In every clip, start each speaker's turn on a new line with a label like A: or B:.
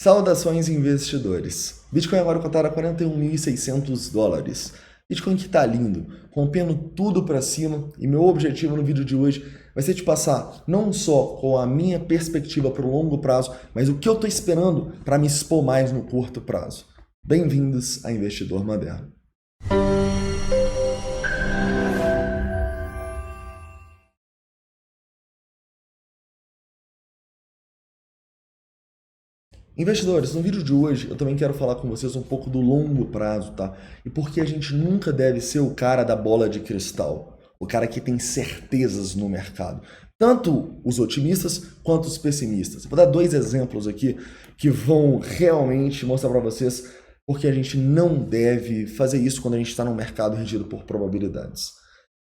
A: Saudações investidores. Bitcoin agora cotado a $41.600. Bitcoin que tá lindo, rompendo tudo para cima, e meu objetivo no vídeo de hoje vai ser te passar não só com a minha perspectiva para o longo prazo, mas o que eu tô esperando para me expor mais no curto prazo. Bem-vindos a Investidor Moderno. Investidores, no vídeo de hoje eu também quero falar com vocês um pouco do longo prazo, tá? E por que a gente nunca deve ser o cara da bola de cristal, o cara que tem certezas no mercado. Tanto os otimistas quanto os pessimistas. Eu vou dar dois exemplos aqui que vão realmente mostrar para vocês porque a gente não deve fazer isso quando a gente está num mercado regido por probabilidades.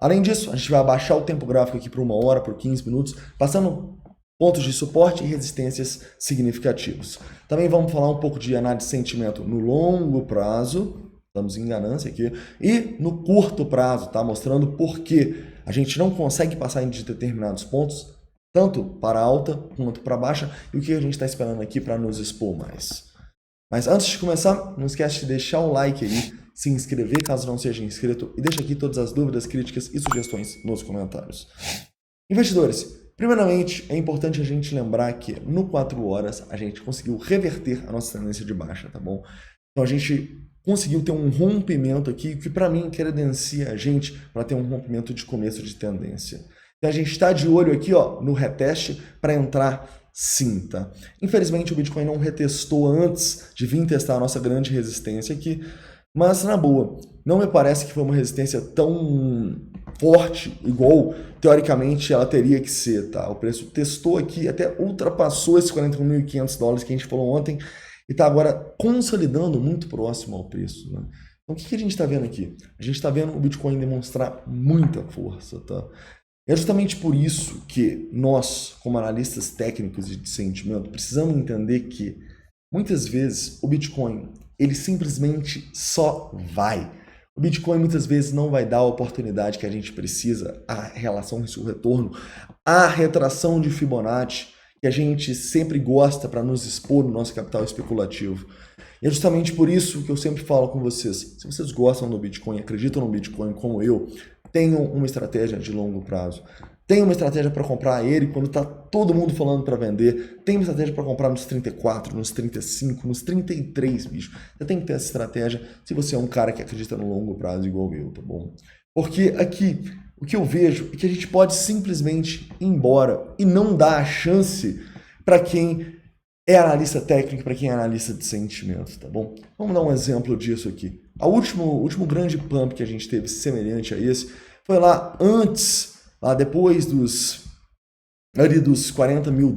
A: Além disso, a gente vai abaixar o tempo gráfico aqui para 1 hora, por 15 minutos, passando pontos de suporte e resistências significativos. Também vamos falar um pouco de análise de sentimento no longo prazo, estamos em ganância aqui, e no curto prazo, tá? Mostrando por que a gente não consegue passar de determinados pontos, tanto para alta quanto para baixa, e o que a gente está esperando aqui para nos expor mais. Mas antes de começar, não esquece de deixar o like aí, se inscrever caso não seja inscrito, e deixa aqui todas as dúvidas, críticas e sugestões nos comentários. Investidores, primeiramente, é importante a gente lembrar que no 4 horas a gente conseguiu reverter a nossa tendência de baixa, tá bom? Então a gente conseguiu ter um rompimento aqui que para mim credencia a gente para ter um rompimento de começo de tendência. Então a gente está de olho aqui ó, no reteste para entrar sim, tá? Infelizmente o Bitcoin não retestou antes de vir testar a nossa grande resistência aqui, mas na boa, não me parece que foi uma resistência tão forte, igual teoricamente ela teria que ser, tá? O preço testou aqui, até ultrapassou esses $41.500 que a gente falou ontem e está agora consolidando muito próximo ao preço, né? Então o que a gente está vendo aqui? A gente está vendo o Bitcoin demonstrar muita força, tá? É justamente por isso que nós, como analistas técnicos e de sentimento, precisamos entender que muitas vezes o Bitcoin, ele simplesmente só vai. O Bitcoin muitas vezes não vai dar a oportunidade que a gente precisa, a relação risco-retorno, a retração de Fibonacci, que a gente sempre gosta para nos expor no nosso capital especulativo. E é justamente por isso que eu sempre falo com vocês, se vocês gostam do Bitcoin, acreditam no Bitcoin como eu, tenham uma estratégia de longo prazo. Tem uma estratégia para comprar ele quando está todo mundo falando para vender. Tem uma estratégia para comprar nos 34, nos 35, nos 33, bicho. Você tem que ter essa estratégia se você é um cara que acredita no longo prazo igual eu, tá bom? Porque aqui, o que eu vejo é que a gente pode simplesmente ir embora e não dar a chance para quem é analista técnico, para quem é analista de sentimento, tá bom? Vamos dar um exemplo disso aqui. O último grande pump que a gente teve semelhante a esse foi lá antes, lá depois dos $40 mil,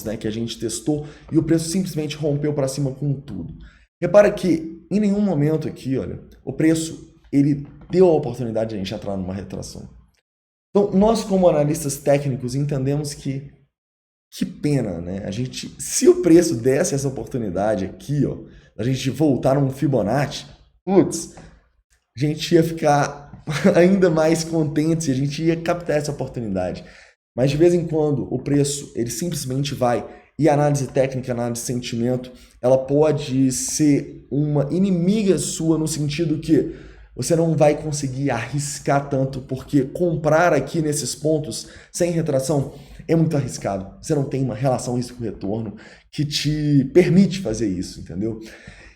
A: né, que a gente testou e o preço simplesmente rompeu para cima com tudo. Repara que em nenhum momento aqui, olha, o preço ele deu a oportunidade de a gente entrar numa retração. Então, nós como analistas técnicos entendemos que pena, né? Se o preço desse essa oportunidade aqui, ó, a gente voltar num Fibonacci, putz, a gente ia ficar ainda mais contente, a gente ia captar essa oportunidade. Mas de vez em quando o preço ele simplesmente vai e a análise técnica, a análise de sentimento, ela pode ser uma inimiga sua no sentido que você não vai conseguir arriscar tanto, porque comprar aqui nesses pontos sem retração é muito arriscado. Você não tem uma relação risco-retorno que te permite fazer isso, entendeu?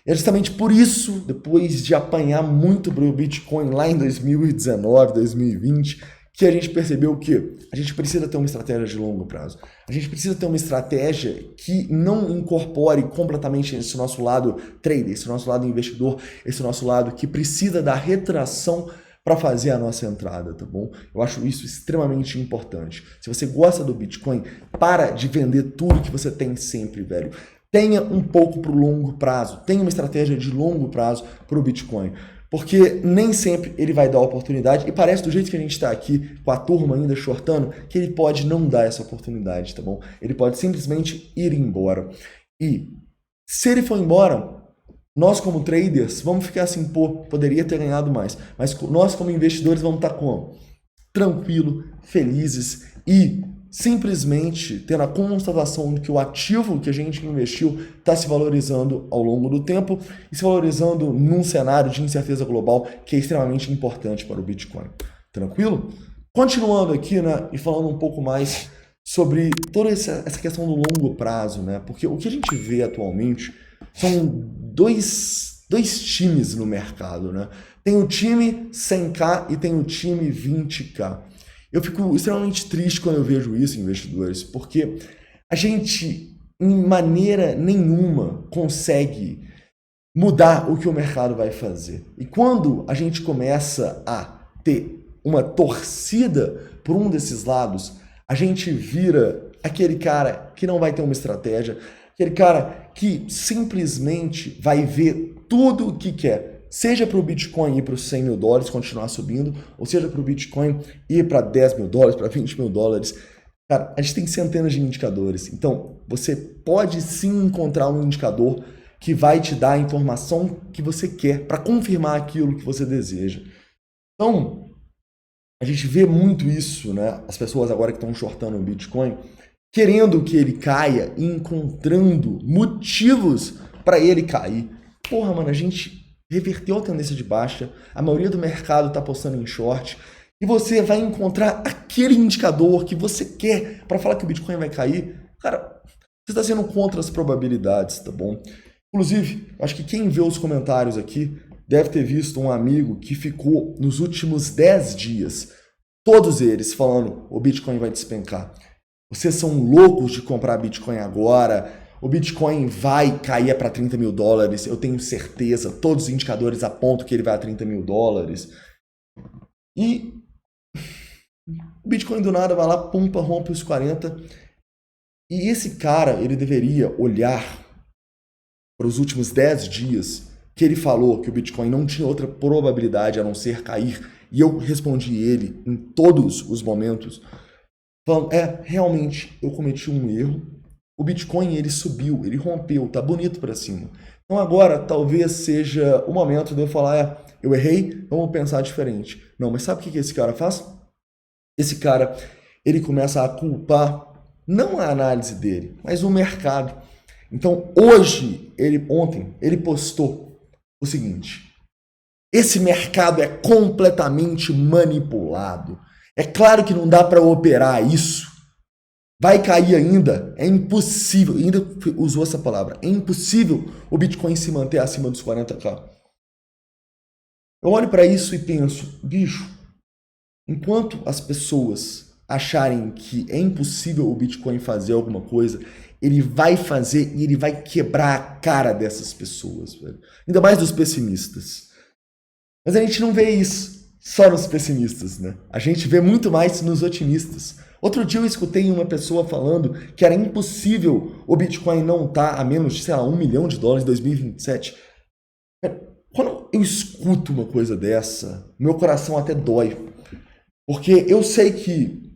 A: É justamente por isso, depois de apanhar muito o Bitcoin lá em 2019, 2020, que a gente percebeu que a gente precisa ter uma estratégia de longo prazo. A gente precisa ter uma estratégia que não incorpore completamente esse nosso lado trader, esse nosso lado investidor, esse nosso lado que precisa da retração para fazer a nossa entrada, tá bom? Eu acho isso extremamente importante. Se você gosta do Bitcoin, para de vender tudo que você tem sempre, velho. Tenha um pouco para o longo prazo, tenha uma estratégia de longo prazo para o Bitcoin, porque nem sempre ele vai dar oportunidade e parece do jeito que a gente está aqui com a turma ainda shortando, que ele pode não dar essa oportunidade, tá bom? Ele pode simplesmente ir embora. E se ele for embora, nós como traders vamos ficar assim, pô, poderia ter ganhado mais, mas nós como investidores vamos estar como? Tranquilo, felizes e simplesmente tendo a constatação de que o ativo que a gente investiu está se valorizando ao longo do tempo e se valorizando num cenário de incerteza global que é extremamente importante para o Bitcoin. Tranquilo? Continuando aqui, né, e falando um pouco mais sobre toda essa questão do longo prazo, né? Porque o que a gente vê atualmente são dois times no mercado, né? Tem o time 100K e tem o time 20K. Eu fico extremamente triste quando eu vejo isso, investidores, porque a gente, em maneira nenhuma, consegue mudar o que o mercado vai fazer. E quando a gente começa a ter uma torcida por um desses lados, a gente vira aquele cara que não vai ter uma estratégia, aquele cara que simplesmente vai ver tudo o que quer, seja para o Bitcoin ir para os 100 mil dólares, continuar subindo, ou seja para o Bitcoin ir para 10 mil dólares, para 20 mil dólares. Cara, a gente tem centenas de indicadores, então você pode sim encontrar um indicador que vai te dar a informação que você quer para confirmar aquilo que você deseja. Então, a gente vê muito isso, né? As pessoas agora que estão shortando o Bitcoin, querendo que ele caia e encontrando motivos para ele cair. Porra, mano, a gente reverteu a tendência de baixa, a maioria do mercado está apostando em short, e você vai encontrar aquele indicador que você quer para falar que o Bitcoin vai cair. Cara, você está sendo contra as probabilidades, tá bom? Inclusive, acho que quem vê os comentários aqui deve ter visto um amigo que ficou nos últimos 10 dias, todos eles falando, o Bitcoin vai despencar. Vocês são loucos de comprar Bitcoin agora, o Bitcoin vai cair para 30 mil dólares, eu tenho certeza, todos os indicadores apontam que ele vai a 30 mil dólares. E o Bitcoin do nada vai lá, pumpa, rompe os 40. E esse cara, ele deveria olhar para os últimos 10 dias que ele falou que o Bitcoin não tinha outra probabilidade a não ser cair. E eu respondi ele em todos os momentos, falando, realmente, eu cometi um erro. O Bitcoin, ele subiu, ele rompeu, tá bonito para cima. Então agora, talvez seja o momento de eu falar, eu errei, vamos pensar diferente. Não, mas sabe o que esse cara faz? Esse cara, ele começa a culpar, não a análise dele, mas o mercado. Então, ontem, ele postou o seguinte: esse mercado é completamente manipulado. É claro que não dá para operar isso. Vai cair ainda. É impossível. Ainda usou essa palavra. É impossível o Bitcoin se manter acima dos 40k. Eu olho para isso e penso, bicho, enquanto as pessoas acharem que é impossível o Bitcoin fazer alguma coisa, ele vai fazer e ele vai quebrar a cara dessas pessoas, velho. Ainda mais dos pessimistas. Mas a gente não vê isso só nos pessimistas, né? A gente vê muito mais nos otimistas. Outro dia eu escutei uma pessoa falando que era impossível o Bitcoin não estar a menos de, sei lá, $1 milhão em 2027. Quando eu escuto uma coisa dessa, meu coração até dói. Porque eu sei que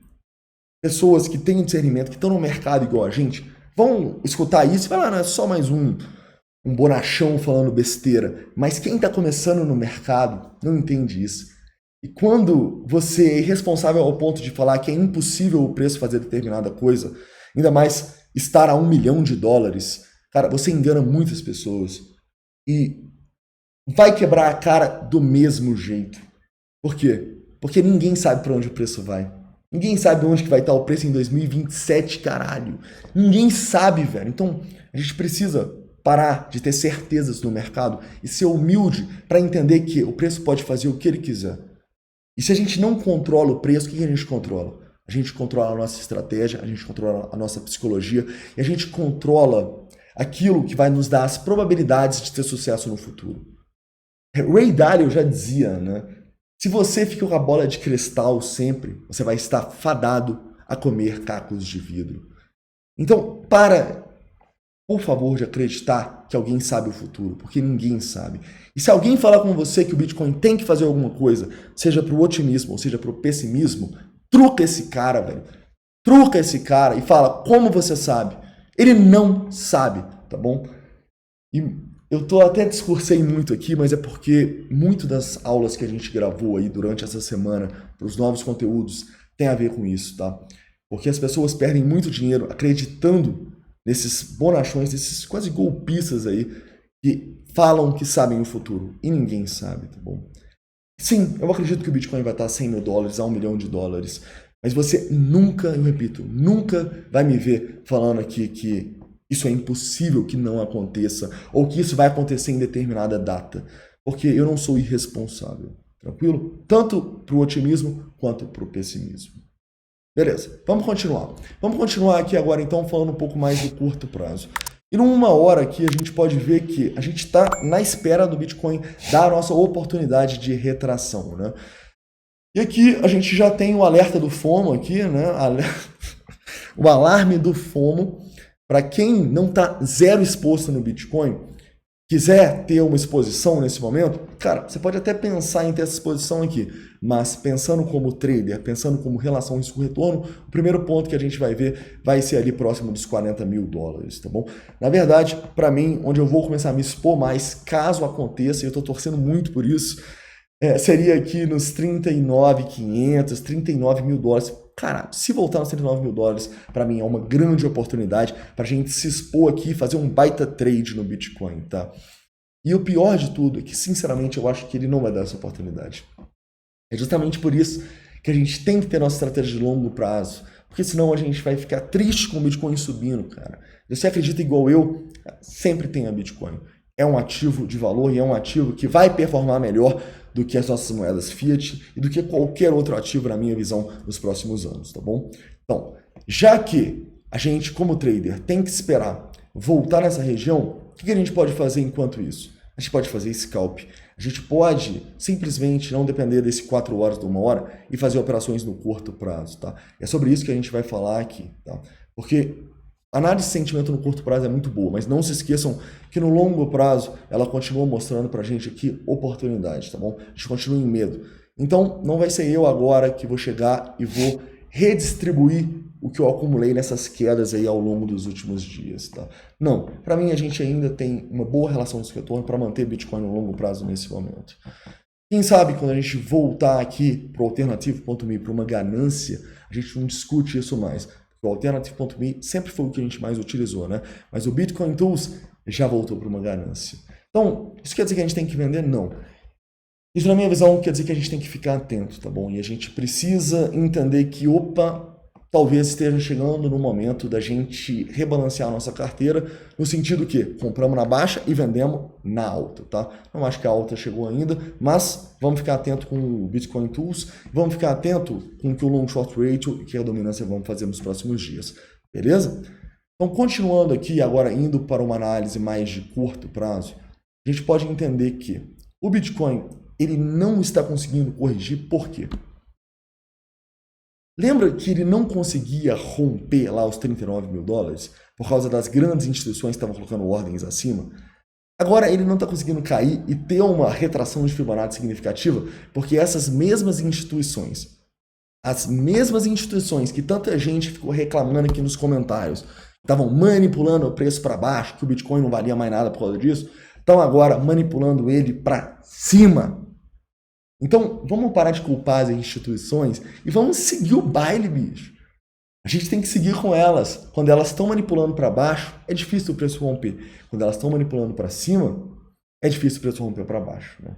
A: pessoas que têm discernimento, que estão no mercado igual a gente, vão escutar isso e falar, não, é só mais um bonachão falando besteira. Mas quem está começando no mercado não entende isso. E quando você é irresponsável ao ponto de falar que é impossível o preço fazer determinada coisa, ainda mais estar a $1 milhão, cara, você engana muitas pessoas. E vai quebrar a cara do mesmo jeito. Por quê? Porque ninguém sabe para onde o preço vai. Ninguém sabe onde que vai estar o preço em 2027, caralho. Ninguém sabe, velho. Então, a gente precisa parar de ter certezas no mercado e ser humilde para entender que o preço pode fazer o que ele quiser. E se a gente não controla o preço, o que a gente controla? A gente controla a nossa estratégia, a gente controla a nossa psicologia e a gente controla aquilo que vai nos dar as probabilidades de ter sucesso no futuro. Ray Dalio já dizia, né? Se você fica com a bola de cristal sempre, você vai estar fadado a comer cacos de vidro. Então, por favor, de acreditar que alguém sabe o futuro, porque ninguém sabe. E se alguém falar com você que o Bitcoin tem que fazer alguma coisa, seja para o otimismo ou seja para o pessimismo, truca esse cara, velho. Truca esse cara e fala, como você sabe? Ele não sabe, tá bom? E eu até discursei muito aqui, mas é porque muito das aulas que a gente gravou aí durante essa semana, para os novos conteúdos, tem a ver com isso, tá? Porque as pessoas perdem muito dinheiro acreditando nesses bonachões, nesses quase golpistas aí, que falam que sabem o futuro. E ninguém sabe, tá bom? Sim, eu acredito que o Bitcoin vai estar a 100 mil dólares, a 1 milhão de dólares. Mas você nunca, eu repito, nunca vai me ver falando aqui que isso é impossível que não aconteça, ou que isso vai acontecer em determinada data. Porque eu não sou irresponsável, tranquilo? Tanto para o otimismo quanto para o pessimismo. Beleza, vamos continuar. Vamos continuar aqui agora então falando um pouco mais do curto prazo. E numa hora aqui a gente pode ver que a gente está na espera do Bitcoin dar a nossa oportunidade de retração, né? E aqui a gente já tem o alerta do FOMO aqui, né? O alarme do FOMO. Para quem não está zero exposto no Bitcoin, quiser ter uma exposição nesse momento, cara, você pode até pensar em ter essa exposição aqui, mas pensando como trader, pensando como relação risco-retorno, o primeiro ponto que a gente vai ver vai ser ali próximo dos 40 mil dólares, tá bom? Na verdade, para mim, onde eu vou começar a me expor mais, caso aconteça, e eu estou torcendo muito por isso, seria aqui nos 39.500, 39 mil dólares. Cara, se voltar nos 39 mil dólares, para mim é uma grande oportunidade para a gente se expor aqui e fazer um baita trade no Bitcoin, tá? E o pior de tudo é que, sinceramente, eu acho que ele não vai dar essa oportunidade. É justamente por isso que a gente tem que ter nossa estratégia de longo prazo, porque senão a gente vai ficar triste com o Bitcoin subindo, cara. Se você acredita igual eu, sempre tenha Bitcoin. É um ativo de valor e é um ativo que vai performar melhor do que as nossas moedas fiat e do que qualquer outro ativo, na minha visão, nos próximos anos, tá bom? Então, já que a gente, como trader, tem que esperar voltar nessa região, o que a gente pode fazer enquanto isso? A gente pode fazer scalp. A gente pode simplesmente não depender desse 4 horas de 1 hora e fazer operações no curto prazo, tá? É sobre isso que a gente vai falar aqui, tá? Porque a análise de sentimento no curto prazo é muito boa, mas não se esqueçam que no longo prazo ela continua mostrando pra gente aqui oportunidade, tá bom? A gente continua em medo. Então, não vai ser eu agora que vou chegar e vou redistribuir o que eu acumulei nessas quedas aí ao longo dos últimos dias, tá? Não, para mim a gente ainda tem uma boa relação de retorno para manter Bitcoin no longo prazo nesse momento. Quem sabe quando a gente voltar aqui para o alternativo.me para uma ganância, a gente não discute isso mais. O alternativo.me sempre foi o que a gente mais utilizou, né? Mas o Bitcoin Tools já voltou para uma ganância. Então, isso quer dizer que a gente tem que vender? Não. Isso, na minha visão, quer dizer que a gente tem que ficar atento, tá bom? E a gente precisa entender que, talvez esteja chegando no momento da gente rebalancear a nossa carteira, no sentido que compramos na baixa e vendemos na alta, tá? Não acho que a alta chegou ainda, mas vamos ficar atento com o Bitcoin Tools, vamos ficar atento com o que o Long Short Ratio e que a dominância vão fazer nos próximos dias, beleza? Então, continuando aqui, agora indo para uma análise mais de curto prazo, a gente pode entender que o Bitcoin ele não está conseguindo corrigir, por quê? Lembra que ele não conseguia romper lá os 39 mil dólares por causa das grandes instituições que estavam colocando ordens acima? Agora ele não está conseguindo cair e ter uma retração de Fibonacci significativa porque essas mesmas instituições, as mesmas instituições que tanta gente ficou reclamando aqui nos comentários, estavam manipulando o preço para baixo, que o Bitcoin não valia mais nada por causa disso, estão agora manipulando ele para cima. Então, vamos parar de culpar as instituições e vamos seguir o baile, bicho. A gente tem que seguir com elas. Quando elas estão manipulando para baixo, é difícil o preço romper. Quando elas estão manipulando para cima, é difícil o preço romper para baixo, né?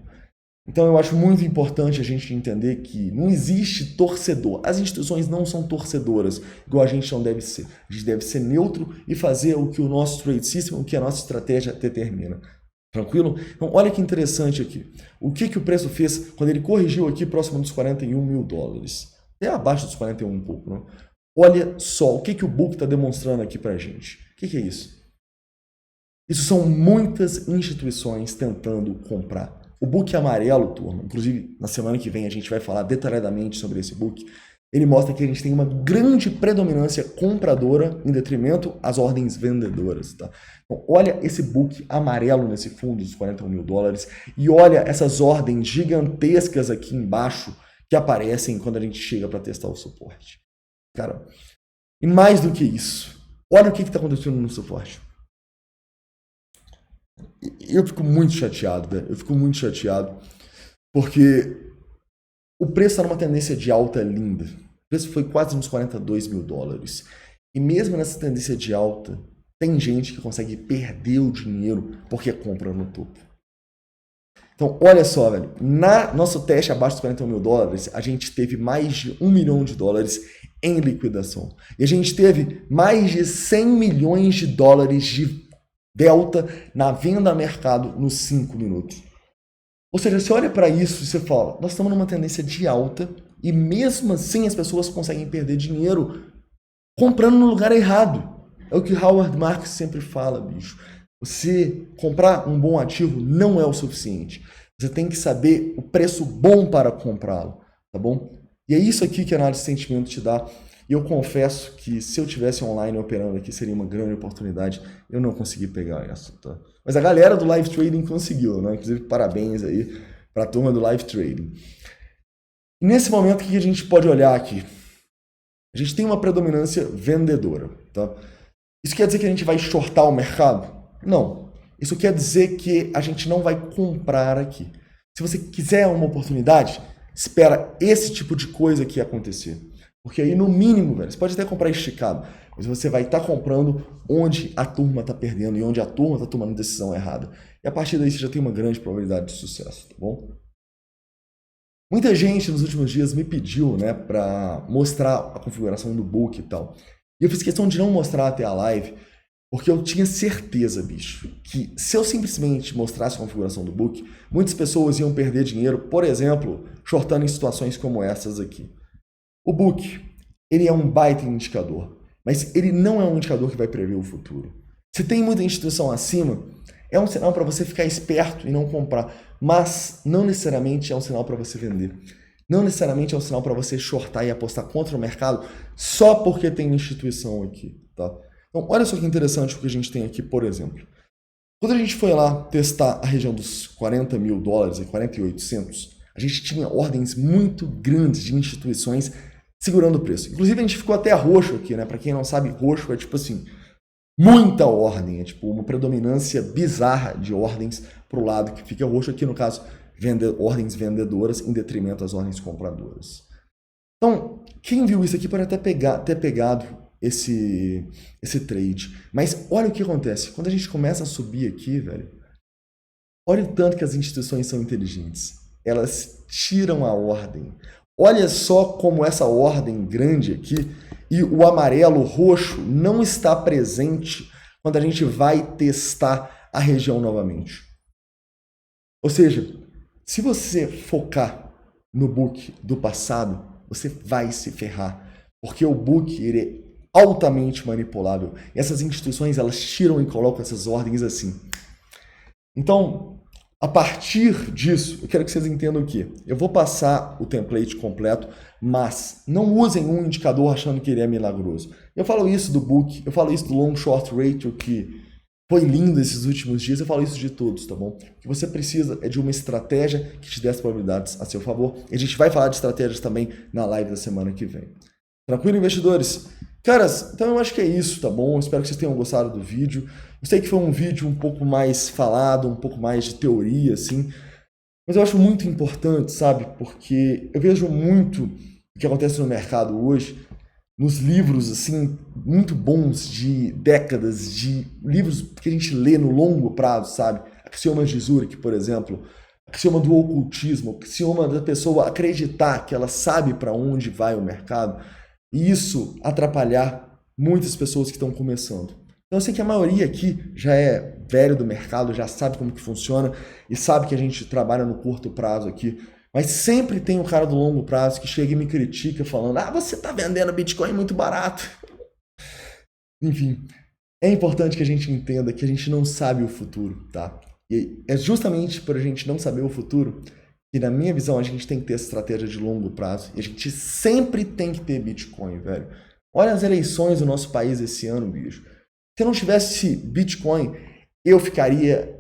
A: Então, eu acho muito importante a gente entender que não existe torcedor. As instituições não são torcedoras, igual a gente não deve ser. A gente deve ser neutro e fazer o que o nosso trade system, o que a nossa estratégia determina. Tranquilo? Então, olha que interessante aqui. O que o preço fez quando ele corrigiu aqui próximo dos 41 mil dólares? Até abaixo dos 41 um pouco, né? Olha só o que o book está demonstrando aqui para a gente. O que é isso? Isso são muitas instituições tentando comprar. O book amarelo, turma, inclusive na semana que vem a gente vai falar detalhadamente sobre esse book. Ele mostra que a gente tem uma grande predominância compradora em detrimento às ordens vendedoras, tá? Então, olha esse book amarelo nesse fundo dos 41 mil dólares e olha essas ordens gigantescas aqui embaixo que aparecem quando a gente chega para testar o suporte. Cara, e mais do que isso, olha o que está acontecendo no suporte. Eu fico muito chateado, velho. Eu fico muito chateado porque o preço está numa tendência de alta linda. O preço foi quase uns 42 mil dólares. E mesmo nessa tendência de alta, tem gente que consegue perder o dinheiro porque compra no topo. Então, olha só, velho. Na nosso teste abaixo dos 41 mil dólares, a gente teve mais de 1 milhão de dólares em liquidação. E a gente teve mais de 100 milhões de dólares de delta na venda a mercado nos 5 minutos. Ou seja, você olha para isso e você fala, nós estamos numa tendência de alta e mesmo assim as pessoas conseguem perder dinheiro comprando no lugar errado. É o que Howard Marks sempre fala, bicho. Você comprar um bom ativo não é o suficiente. Você tem que saber o preço bom para comprá-lo, tá bom? E é isso aqui que a análise de sentimento te dá. E eu confesso que se eu tivesse online operando aqui seria uma grande oportunidade. Eu não consegui pegar essa, tá? Mas a galera do live trading conseguiu, né? Inclusive, parabéns aí para a turma do live trading. E nesse momento, o que a gente pode olhar aqui? A gente tem uma predominância vendedora, tá? Isso quer dizer que a gente vai shortar o mercado? Não. Isso quer dizer que a gente não vai comprar aqui. Se você quiser uma oportunidade, espera esse tipo de coisa aqui acontecer. Porque aí, no mínimo, velho, você pode até comprar esticado, mas você vai estar comprando onde a turma está perdendo e onde a turma está tomando decisão errada. E a partir daí você já tem uma grande probabilidade de sucesso, tá bom? Muita gente nos últimos dias me pediu, né, para mostrar a configuração do book e tal. E eu fiz questão de não mostrar até a live, porque eu tinha certeza, bicho, que se eu simplesmente mostrasse a configuração do book, muitas pessoas iam perder dinheiro, por exemplo, shortando em situações como essas aqui. O book, ele é um baita indicador, mas ele não é um indicador que vai prever o futuro. Se tem muita instituição acima, é um sinal para você ficar esperto e não comprar, mas não necessariamente é um sinal para você vender. Não necessariamente é um sinal para você shortar e apostar contra o mercado só porque tem instituição aqui, tá? Então, olha só que interessante o que a gente tem aqui, por exemplo. Quando a gente foi lá testar a região dos 40 mil dólares e 40.800, a gente tinha ordens muito grandes de instituições segurando o preço. Inclusive, a gente ficou até roxo aqui, né? Para quem não sabe, roxo é tipo assim, muita ordem, é tipo uma predominância bizarra de ordens para o lado que fica roxo aqui, no caso, ordens vendedoras em detrimento das ordens compradoras. Então, quem viu isso aqui pode até ter pegado esse trade. Mas olha o que acontece. Quando a gente começa a subir aqui, velho, olha o tanto que as instituições são inteligentes. Elas tiram a ordem. Olha só como essa ordem grande aqui e o amarelo, o roxo, não está presente quando a gente vai testar a região novamente. Ou seja, se você focar no book do passado, você vai se ferrar. Porque o book ele é altamente manipulável. E essas instituições, elas tiram e colocam essas ordens assim. Então, a partir disso, eu quero que vocês entendam que eu vou passar o template completo, mas não usem um indicador achando que ele é milagroso. Eu falo isso do book, eu falo isso do long short ratio, que foi lindo esses últimos dias, eu falo isso de todos, tá bom? O que você precisa é de uma estratégia que te dê as probabilidades a seu favor. E a gente vai falar de estratégias também na live da semana que vem. Tranquilo, investidores? Caras, então eu acho que é isso, tá bom? Espero que vocês tenham gostado do vídeo. Eu sei que foi um vídeo um pouco mais falado, um pouco mais de teoria, assim. Mas eu acho muito importante, sabe? Porque eu vejo muito o que acontece no mercado hoje, nos livros, assim, muito bons de décadas, de livros que a gente lê no longo prazo, sabe? Axiomas de Zurich, por exemplo. Axioma do ocultismo, axioma da pessoa acreditar que ela sabe para onde vai o mercado. E isso atrapalhar muitas pessoas que estão começando. Então eu sei que a maioria aqui já é velho do mercado, já sabe como que funciona e sabe que a gente trabalha no curto prazo aqui. Mas sempre tem o cara do longo prazo que chega e me critica falando: ah, você está vendendo Bitcoin muito barato. Enfim, é importante que a gente entenda que a gente não sabe o futuro, tá? E é justamente por a gente não saber o futuro que, na minha visão, a gente tem que ter essa estratégia de longo prazo. E a gente sempre tem que ter Bitcoin, velho. Olha as eleições do nosso país esse ano, bicho. Se eu não tivesse Bitcoin, eu ficaria...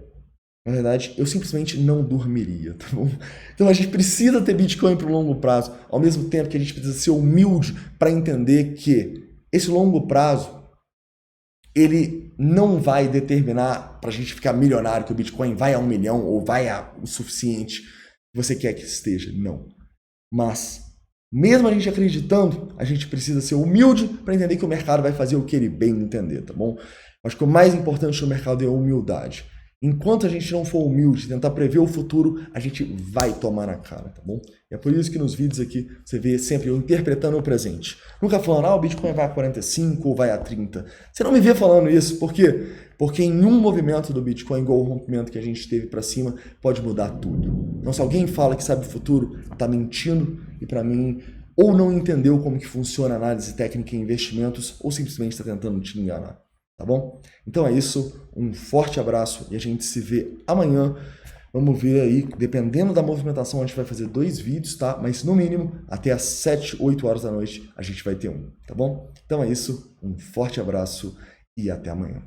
A: Na verdade, eu simplesmente não dormiria, tá bom? Então a gente precisa ter Bitcoin para o longo prazo, ao mesmo tempo que a gente precisa ser humilde para entender que esse longo prazo, ele não vai determinar para a gente ficar milionário que o Bitcoin vai a 1 milhão ou vai a o suficiente que você quer que esteja, não. Mas Mesmo a gente acreditando, a gente precisa ser humilde para entender que o mercado vai fazer o que ele bem entender, tá bom? Acho que o mais importante no mercado é a humildade. Enquanto a gente não for humilde, tentar prever o futuro, a gente vai tomar na cara, tá bom? E é por isso que nos vídeos aqui você vê sempre eu interpretando o presente. Nunca falando, o Bitcoin vai a 45 ou vai a 30. Você não me vê falando isso, por quê? Porque em um movimento do Bitcoin, igual o rompimento que a gente teve para cima, pode mudar tudo. Então se alguém fala que sabe o futuro, tá mentindo e para mim ou não entendeu como que funciona a análise técnica em investimentos ou simplesmente está tentando te enganar. Tá bom? Então é isso, um forte abraço e a gente se vê amanhã. Vamos ver aí, dependendo da movimentação, a gente vai fazer 2 vídeos, tá? Mas no mínimo, até às 7, 8 horas da noite, a gente vai ter um, tá bom? Então é isso, um forte abraço e até amanhã.